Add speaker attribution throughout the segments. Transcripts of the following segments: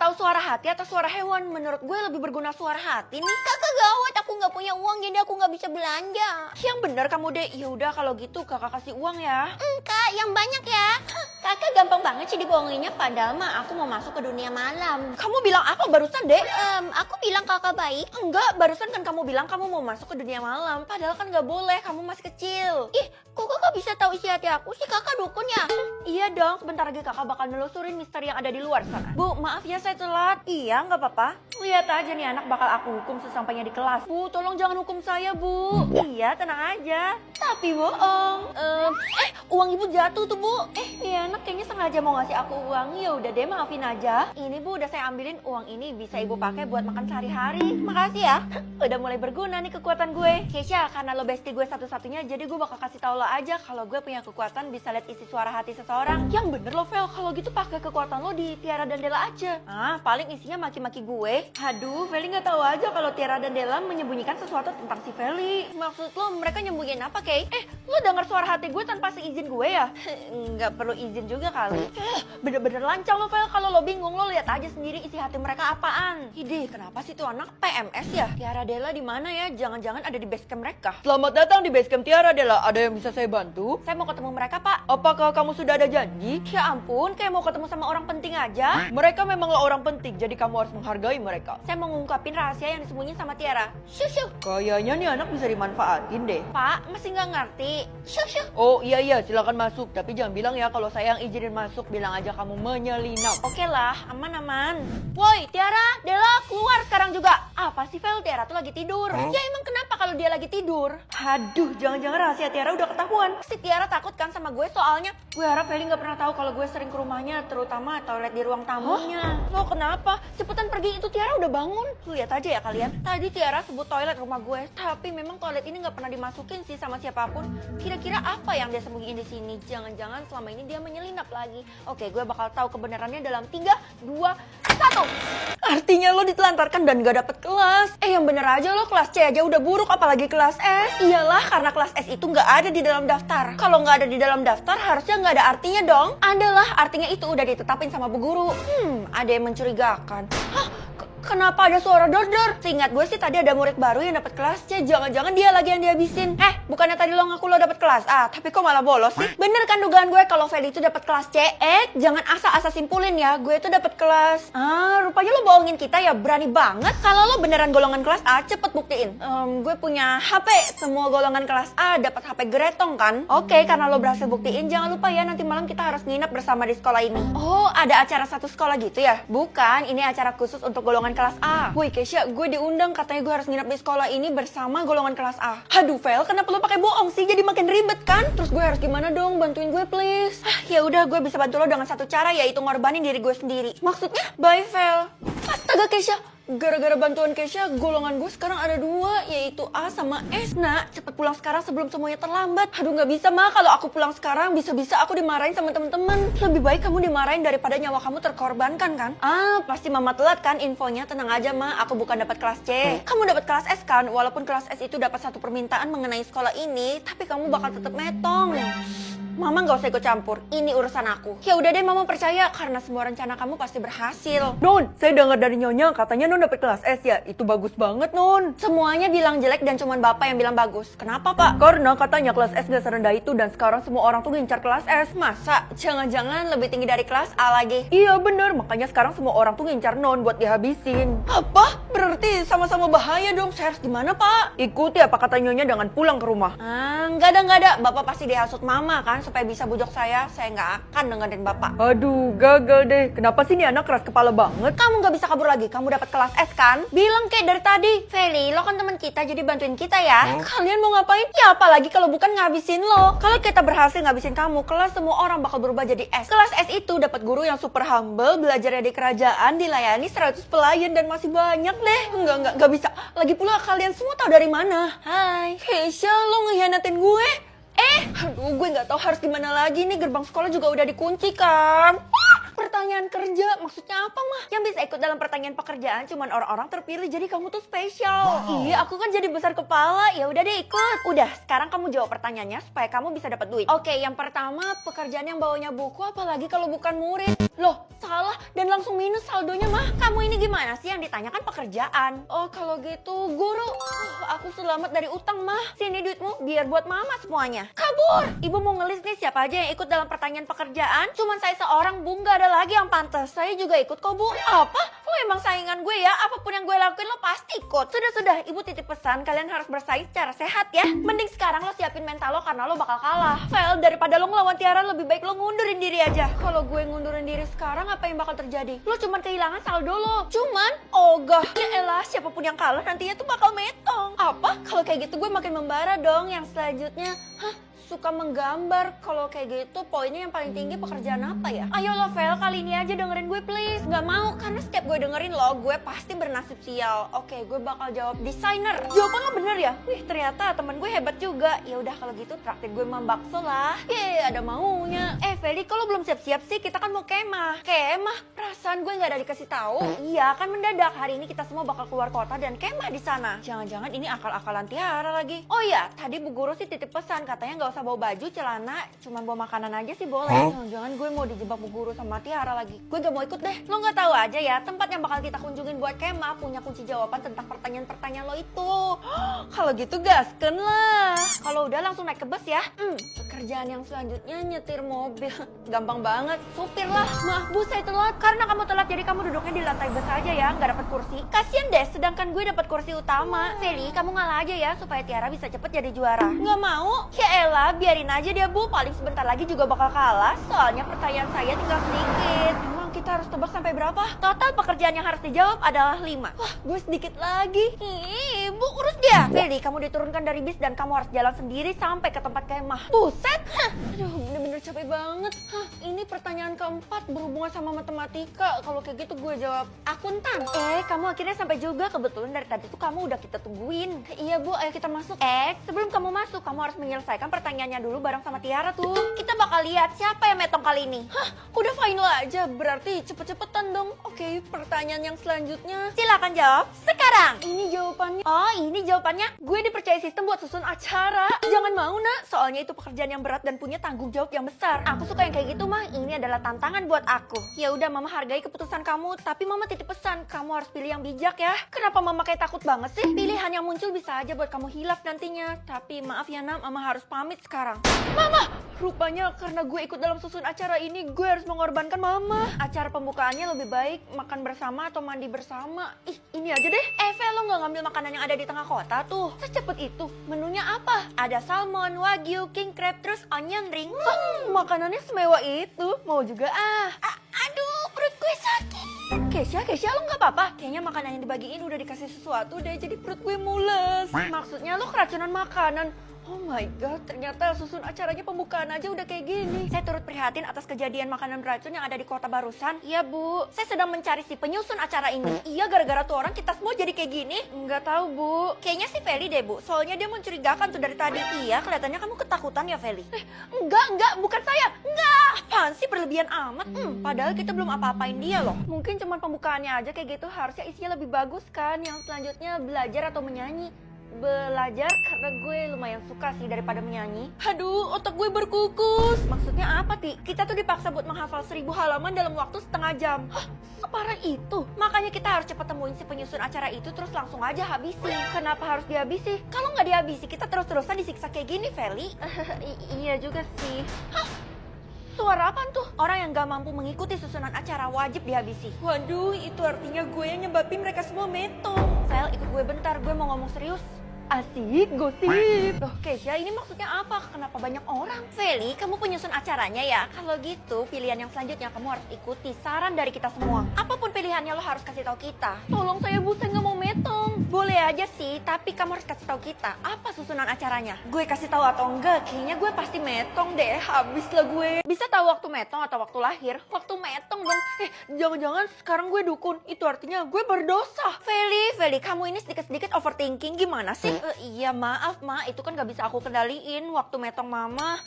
Speaker 1: tahu suara hati atau suara hewan? Menurut gue lebih berguna suara hati nih. Kakak gawat, aku nggak punya uang jadi aku nggak bisa belanja. Yang bener kamu deh. Ya udah kalau gitu kakak kasih uang ya. Kak, yang banyak ya. Kakak gampang banget sih dibohonginnya. Padahal mah aku mau masuk ke dunia malam. Kamu bilang apa barusan deh? Aku bilang kakak baik. Enggak, barusan kan kamu bilang kamu mau masuk ke dunia malam. Padahal kan nggak boleh, kamu masih kecil. Ih, kok kakak bisa tahu isi hati aku sih? Kakak dukun ya? Iya dong, sebentar lagi kakak bakal nelusurin misteri yang ada di luar sana. Bu, maaf ya saya telat. Iya, nggak apa-apa. Lihat aja nih anak bakal aku hukum sesampainya di kelas. Bu, tolong jangan hukum saya, Bu. Iya, tenang aja. Tapi bohong. Uang ibu jatuh tuh, Bu. Nih anak kayaknya sengaja mau ngasih aku uang. Ya udah deh, maafin aja. Ini Bu, udah saya ambilin uang ini bisa ibu pakai buat makan sehari-hari. Makasih ya. Udah mulai berguna nih kekuatan gue. Keisha, karena lo bestie gue satu-satunya, jadi gue bakal kasih tau lo aja kalau gue punya kekuatan bisa lihat isi suara hati seseorang. Yang bener lo, Vel. Kalau gitu pakai kekuatan lo di Tiara dan Della aja. Paling isinya maki-maki gue. Aduh, Feli nggak tahu aja kalau Tiara dan Della menyembunyikan sesuatu tentang si Feli. Maksud lo mereka nyembunyiin apa, Kay? Lo denger suara hati gue tanpa seizin gue ya? Nggak perlu izin juga kali. Bener-bener lancang lo, Vel. Kalau lo bingung, lo lihat aja sendiri isi hati mereka apaan. Ide, kenapa sih tuh anak PMS ya? Tiara Della di mana ya? Jangan-jangan ada di basecamp mereka. Selamat datang di basecamp Tiara Della. Ada yang bisa saya bantu? Saya mau ketemu mereka, Pak. Apakah kamu sudah ada janji? Ya ampun, kayak mau ketemu sama orang penting aja. Mereka memanglah orang penting, jadi kamu harus menghargai mereka. Saya mau ngungkapin rahasia yang disembunyiin sama Tiara. Syuh. Kayaknya nih anak bisa dimanfaatin deh. Pak, masih nggak ngerti. Syuh. Oh iya, silakan masuk. Tapi jangan bilang ya kalau saya yang izinin masuk. Bilang aja kamu menyelinap. Oke lah, aman. Woi, Tiara, Della, keluar sekarang juga. Apa sih, Vel? Tiara tuh lagi tidur. Ya emang kenapa kalau dia lagi tidur? Aduh, jangan-jangan rahasia Tiara udah ketahuan. Si Tiara takut kan sama gue soalnya. Gue harap Feli nggak pernah tahu kalau gue sering ke rumahnya, terutama toilet di ruang tamunya. Lo kenapa? Cepetan pergi, itu Tiara udah bangun. Lihat aja ya kalian. Tadi Tiara sebut toilet rumah gue, tapi memang toilet ini nggak pernah dimasukin sih sama siapapun. Kira-kira apa yang dia sembunyiin di sini? Jangan-jangan selama ini dia menyelinap lagi. Oke, gue bakal tahu kebenarannya dalam 3, 2, 1. Artinya lo ditelantarkan dan gak dapet kelas. Yang bener aja lo kelas C aja udah buruk, apalagi kelas S. Iyalah, karena kelas S itu gak ada di dalam daftar. Kalau gak ada di dalam daftar harusnya gak ada artinya dong. Adalah, artinya itu udah ditetapin sama bu guru. Ada yang mencurigakan. Hah? Kenapa ada suara dor-dor? Seingat gue sih tadi ada murid baru yang dapat kelas C. Jangan-jangan dia lagi yang dihabisin. Bukannya tadi lo ngaku lo dapat kelas A, tapi kok malah bolos sih? Bener kan dugaan gue kalau Feli itu dapat kelas C? Jangan asal-asal simpulin ya. Gue itu dapat kelas. Rupanya lo bohongin kita ya. Berani banget. Kalau lo beneran golongan kelas A, cepet buktiin. Gue punya HP. Semua golongan kelas A dapat HP Gretong kan? Oke, karena lo berhasil buktiin, jangan lupa ya nanti malam kita harus nginep bersama di sekolah ini. Oh, ada acara satu sekolah gitu ya? Bukan, ini acara khusus untuk golongan kelas A. Woi Keisha, gue diundang katanya gue harus nginep di sekolah ini bersama golongan kelas A. Aduh Vel, kenapa lo pakai bohong sih? Jadi makin ribet kan? Terus gue harus gimana dong? Bantuin gue please. Ya udah, gue bisa bantu lo dengan satu cara, yaitu ngorbanin diri gue sendiri. Maksudnya? Bye Vel. Astaga Keisha, gara-gara bantuan Keisha, golongan gue sekarang ada 2, yaitu A sama S. Nak, cepet pulang sekarang sebelum semuanya terlambat. Aduh nggak bisa mah, kalau aku pulang sekarang bisa-bisa aku dimarahin sama temen-temen. Lebih baik kamu dimarahin daripada nyawa kamu terkorbankan kan? Pasti mama telat kan infonya. Tenang aja ma, aku bukan dapat kelas C. Kamu dapat kelas S kan? Walaupun kelas S itu dapat satu permintaan mengenai sekolah ini, tapi kamu bakal tetap metong. Mama nggak usah ikut campur, ini urusan aku. Ya udah deh, mama percaya karena semua rencana kamu pasti berhasil. Non, saya dengar dari nyonya katanya non dapet kelas S ya, itu bagus banget non. Semuanya bilang jelek dan cuman bapak yang bilang bagus. Kenapa pak? Karena katanya kelas S gak serendah itu dan sekarang semua orang tuh ngincar kelas S. Masa? Jangan-jangan lebih tinggi dari kelas A lagi? Iya bener, makanya sekarang semua orang tuh ngincar non buat dihabisin. Apa? Berarti sama-sama bahaya dong. Saya harus gimana pak? Ikuti apa kata nyonya dengan pulang ke rumah. Nggak ada. Bapak pasti dihasut mama kan supaya bisa bujuk saya nggak akan dengerin bapak. Aduh, gagal deh. Kenapa sih nih anak keras kepala banget? Kamu nggak bisa kabur lagi. Kamu dapat kelas S kan? Bilang kayak dari tadi. Feli, lo kan teman kita, jadi bantuin kita ya. Kalian mau ngapain? Ya apalagi kalau bukan ngabisin lo. Kalau kita berhasil ngabisin kamu, kelas semua orang bakal berubah jadi S. Kelas S itu dapat guru yang super humble, belajarnya di kerajaan, dilayani 100 pelayan dan masih banyak deh. Nggak bisa. Lagi pula kalian semua tahu dari mana? Hai, Keisha, lo ngehianatin gue? Aduh, gue nggak tahu harus gimana lagi nih. Gerbang sekolah juga udah dikunci kan. Pertanyaan kerja, maksudnya apa mah? Yang bisa ikut dalam pertanyaan pekerjaan cuman orang-orang terpilih, jadi kamu tuh spesial. Iya, aku kan jadi besar kepala. Ya udah deh ikut. Udah, sekarang kamu jawab pertanyaannya supaya kamu bisa dapat duit. Oke, yang pertama pekerjaan yang bawanya buku, apalagi kalau bukan murid. Loh, salah dan langsung minus saldonya mah. Gimana sih yang ditanyakan pekerjaan? Oh kalau gitu guru. Aku selamat dari utang mah. Sini duitmu biar buat mama semuanya. Kabur. Ibu mau ngelis nih siapa aja yang ikut dalam pertanyaan pekerjaan? Cuman saya seorang bu, nggak ada lagi yang pantas. Saya juga ikut kok bu. Apa? Lo emang saingan gue ya? Apapun yang gue lakuin lo pasti ikut. Sudah, ibu titip pesan kalian harus bersaing secara sehat ya. Mending sekarang lo siapin mental lo karena lo bakal kalah. Fail, daripada lo ngelawan Tiara lebih baik lo ngundurin diri aja. Kalau gue ngundurin diri sekarang apa yang bakal terjadi? Lo cuman kehilangan saldo lo. Cuman ogah. Ya elah, siapapun yang kalah nantinya tuh bakal metong. Apa? Kalau kayak gitu gue makin membara dong. Yang selanjutnya, suka menggambar. Kalau kayak gitu poinnya yang paling tinggi pekerjaan apa ya? Ayo lo Vel, kali ini aja dengerin gue please. Gak mau, karena setiap gue dengerin lo, gue pasti bernasib sial. Oke, gue bakal jawab desainer. Jawaban lo bener ya? Wih, ternyata temen gue hebat juga. Ya udah kalau gitu traktir gue bakso lah. Yeay, ada maunya. Feli, kalau belum siap-siap sih, kita kan mau kemah. Kemah? Perasaan gue gak ada dikasih tahu. Iya, kan mendadak. Hari ini kita semua bakal keluar kota dan kemah di sana. Jangan-jangan ini akal-akalan Tiara lagi. Oh iya, tadi Bu Guru sih titip pesan, katanya gak usah bawa baju, celana, cuma bawa makanan aja sih boleh. Jangan-jangan gue mau dijebak Bu Guru sama Tiara lagi. Gue gak mau ikut deh. Lo gak tahu aja ya, tempat yang bakal kita kunjungin buat kemah punya kunci jawaban tentang pertanyaan-pertanyaan lo itu. Kalau gitu gasken lah. Kalau udah langsung naik ke bus ya. Pekerjaan yang selanjutnya nyetir mobil. Gampang banget, supir lah. Maaf Bu, saya telat. Karena kamu telat jadi kamu duduknya di lantai bus aja ya, gak dapet kursi. Kasian deh, sedangkan gue dapet kursi utama. Feli, kamu ngalah aja ya supaya Tiara bisa cepet jadi juara. Gak mau? Ya elah, biarin aja dia Bu, paling sebentar lagi juga bakal kalah. Soalnya pertanyaan saya tinggal sedikit. Emang kita harus tebak sampai berapa? Total pekerjaan yang harus dijawab adalah 5. Wah, gue sedikit lagi. Bu, urus dia. Feli, kamu diturunkan dari bis dan kamu harus jalan sendiri sampai ke tempat kemah. Buset. Aduh, bener-bener capek banget. Ini pertanyaan keempat berhubungan sama matematika. Kalau kayak gitu gue jawab akuntan. Kamu akhirnya sampai juga. Kebetulan dari tadi tuh kamu udah kita tungguin. Iya Bu, ayo kita masuk. Sebelum kamu masuk, kamu harus menyelesaikan pertanyaannya dulu bareng sama Tiara tuh. Kita bakal lihat siapa yang metong kali ini. Udah final aja. Berarti cepet-cepetan dong. Oke, pertanyaan yang selanjutnya. Silakan jawab sekarang. Ini jawabannya. Oh, ini jawabannya. Gue dipercaya sistem buat susun acara. Jangan mau nak, soalnya itu pekerjaan yang berat dan punya tanggung jawab yang besar. Aku suka yang kayak gitu mah. Ini adalah tantangan buat aku. Ya udah, mama hargai keputusan kamu, tapi mama titip pesan, kamu harus pilih yang bijak ya. Kenapa mama kayak takut banget sih? Pilihan yang muncul bisa aja buat kamu hilaf nantinya. Tapi maaf ya Nam, mama harus pamit sekarang. Mama, rupanya karena gue ikut dalam susun acara ini, gue harus mengorbankan mama. Acara pembukaannya lebih baik makan bersama atau mandi bersama. Ih, ini aja deh. Eve, lo gak ngambil makanan yang ada di tengah kota tuh? Secepat itu. Menunya apa? Ada salmon, wagyu, king crab, terus onion ring. Makanannya semewah itu. Mau juga aduh, perut gue sakit. Kesya, lo gak apa-apa? Kayaknya makanan yang dibagiin udah dikasih sesuatu deh, jadi perut gue mules. Maksudnya lo keracunan makanan. Oh my god, ternyata susun acaranya pembukaan aja udah kayak gini. Saya turut prihatin atas kejadian makanan beracun yang ada di kota barusan. Iya Bu, saya sedang mencari si penyusun acara ini. Iya, gara-gara tuh orang kita semua jadi kayak gini. Enggak tahu Bu. Kayaknya si Feli deh Bu, soalnya dia mencurigakan tuh dari tadi. Iya, kelihatannya kamu ketakutan ya Feli. Enggak, bukan saya. Enggak. Apaan sih, berlebihan amat. Padahal kita belum apa-apain dia loh. Mungkin cuma pembukaannya aja kayak gitu, harusnya isinya lebih bagus kan. Yang selanjutnya belajar atau menyanyi. Belajar karena gue lumayan suka sih daripada menyanyi. Aduh, otak gue berkukus. Maksudnya apa, Ti? Kita tuh dipaksa buat menghafal 1000 halaman dalam waktu setengah jam. Separah itu? Makanya kita harus cepat temuin si penyusun acara itu terus langsung aja habisi. Kenapa harus dihabisi? Kalau nggak dihabisi, kita terus-terusan disiksa kayak gini, Feli. Iya juga sih. Suara apaan tuh? Orang yang gak mampu mengikuti susunan acara wajib dihabisi. Waduh, itu artinya gue yang nyebabin mereka semua metong. Fel, ikut gue bentar, gue mau ngomong serius. Asik, gosip. Loh, Kesya, ini maksudnya apa? Kenapa banyak orang? Feli, kamu penyusun acaranya ya? Kalau gitu, pilihan yang selanjutnya kamu harus ikuti saran dari kita semua. Apapun pilihannya lo harus kasih tahu kita. Tolong saya Bu, saya nggak mau metong. Boleh aja sih, tapi kamu harus kasih tahu kita apa susunan acaranya. Gue kasih tahu atau enggak, kayaknya gue pasti metong deh. Habis lah gue. Bisa tahu waktu metong atau waktu lahir? Waktu metong dong. Jangan-jangan sekarang gue dukun. Itu artinya gue berdosa. Feli, kamu ini sedikit-sedikit overthinking gimana sih? Iya maaf Ma, itu kan gak bisa aku kendaliin waktu metong Mama.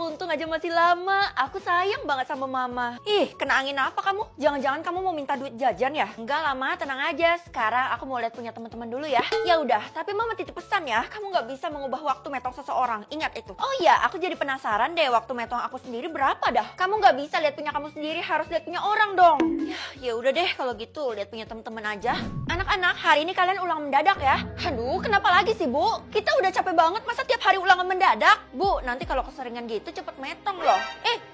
Speaker 1: Untung aja masih lama, aku sayang banget sama Mama. Ih, kena angin apa kamu? Jangan-jangan kamu mau minta duit jajan ya? Enggak lah Ma, tenang aja. Sekarang aku mau lihat punya teman-teman dulu ya. Ya udah, tapi Mama titip pesan ya, kamu gak bisa mengubah waktu metong seseorang. Ingat itu. Oh iya, aku jadi penasaran deh waktu metong aku sendiri berapa dah? Kamu gak bisa lihat punya kamu sendiri, harus lihat punya orang dong. Ya udah deh kalau gitu, lihat punya teman-teman aja. Anak-anak, hari ini kalian ulangan mendadak ya. Aduh, kenapa lagi sih Bu? Kita udah capek banget, masa tiap hari ulangan mendadak? Bu, nanti kalau keseringan gitu cepet metong loh.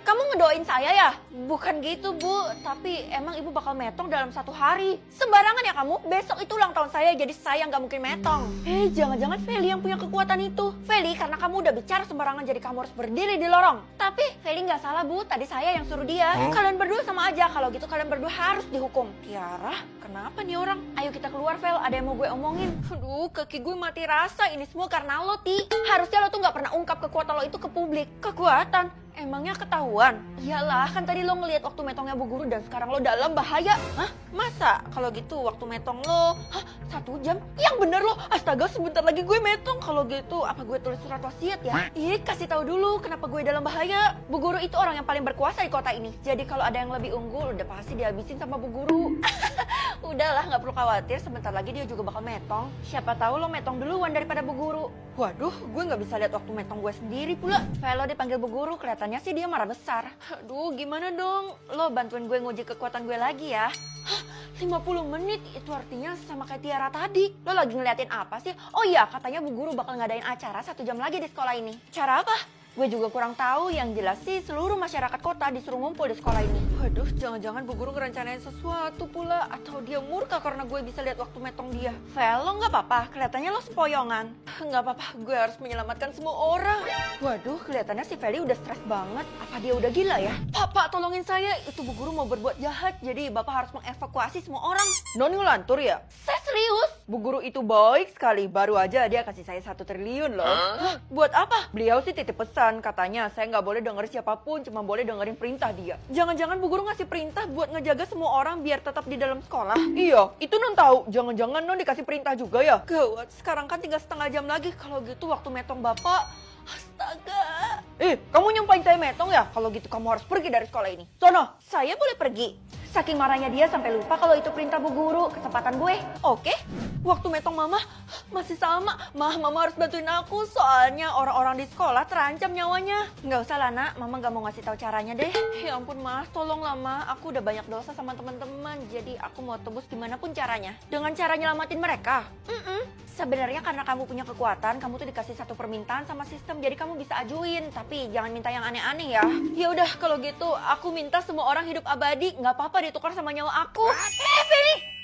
Speaker 1: Kamu ngedoain saya ya? Bukan gitu Bu, tapi emang ibu bakal metong dalam 1 hari. Sembarangan ya kamu, besok itu ulang tahun saya jadi saya nggak mungkin metong. Jangan-jangan Feli yang punya kekuatan itu. Feli, karena kamu udah bicara sembarangan jadi kamu harus berdiri di lorong. Tapi Feli nggak salah Bu, tadi saya yang suruh dia. Kalian berdua sama aja, kalau gitu kalian berdua harus dihukum. Tiara, kenapa nih orang? Ayo kita keluar Fel, ada yang mau gue omongin. Aduh, kaki gue mati rasa, ini semua karena lo Ti. Harusnya lo tuh nggak pernah ungkap kekuatan lo itu ke publik. Kekuatan? Emangnya ketahuan? Iyalah, kan tadi lo ngelihat waktu metongnya Bu Guru dan sekarang lo dalam bahaya. Hah? Masa? Kalau gitu waktu metong lo, 1 jam? Yang bener lo, astaga sebentar lagi gue metong. Kalau gitu apa gue tulis surat wasiat ya? Kasih tahu dulu kenapa gue dalam bahaya. Bu Guru itu orang yang paling berkuasa di kota ini. Jadi kalau ada yang lebih unggul, udah pasti dihabisin sama Bu Guru. Udahlah, nggak perlu khawatir, sebentar lagi dia juga bakal metong. Siapa tahu lo metong duluan daripada Bu Guru. Waduh, gue nggak bisa lihat waktu metong gue sendiri pula. Velo dipanggil Bu Guru, kelihatannya sih dia marah besar. Aduh, gimana dong? Lo bantuin gue nguji kekuatan gue lagi ya. 50 menit, itu artinya sama kayak Tiara tadi. Lo lagi ngeliatin apa sih? Oh iya, katanya Bu Guru bakal ngadain acara 1 jam lagi di sekolah ini. Cara apa? Gue juga kurang tahu, yang jelas sih seluruh masyarakat kota disuruh ngumpul di sekolah ini. Waduh, jangan-jangan Bu Guru ngerencanain sesuatu pula. Atau dia murka karena gue bisa lihat waktu metong dia. Vel, lo nggak apa-apa, kelihatannya lo sepoyongan. Nggak apa-apa, gue harus menyelamatkan semua orang. Waduh, kelihatannya si Feli udah stres banget. Apa dia udah gila ya? Papa, tolongin saya, itu Bu Guru mau berbuat jahat. Jadi Bapak harus mengevakuasi semua orang. Noni ngelantur ya? Saya serius? Bu Guru itu baik sekali, baru aja dia kasih saya 1 triliun loh. Hah? Buat apa? Beliau sih titip pesan, katanya saya nggak boleh denger siapapun, cuma boleh dengerin perintah dia. Jangan-jangan Bu Guru ngasih perintah buat ngejaga semua orang biar tetap di dalam sekolah? Iya, itu Non tahu. Jangan-jangan Non dikasih perintah juga ya? Gawat, sekarang kan tinggal setengah jam lagi. Kalau gitu waktu metong Bapak, astaga. Kamu nyumpahin saya metong ya? Kalau gitu kamu harus pergi dari sekolah ini. Sono, saya boleh pergi. Saking marahnya dia sampai lupa kalau itu perintah Bu Guru, kesempatan gue. Oke, waktu metong Mama masih sama. Mama harus bantuin aku, soalnya orang-orang di sekolah terancam nyawanya. Nggak usah lah Nak, Mama nggak mau ngasih tahu caranya deh. Ya ampun Mas, tolonglah Ma, aku udah banyak dosa sama teman-teman, jadi aku mau tebus gimana pun caranya. Dengan cara nyelamatin mereka. Sebenarnya karena kamu punya kekuatan, kamu tuh dikasih 1 permintaan sama sistem, jadi kamu bisa ajuin. Tapi jangan minta yang aneh-aneh ya. Ya udah kalau gitu, aku minta semua orang hidup abadi, nggak apa-apa ditukar sama nyawa aku. Feli!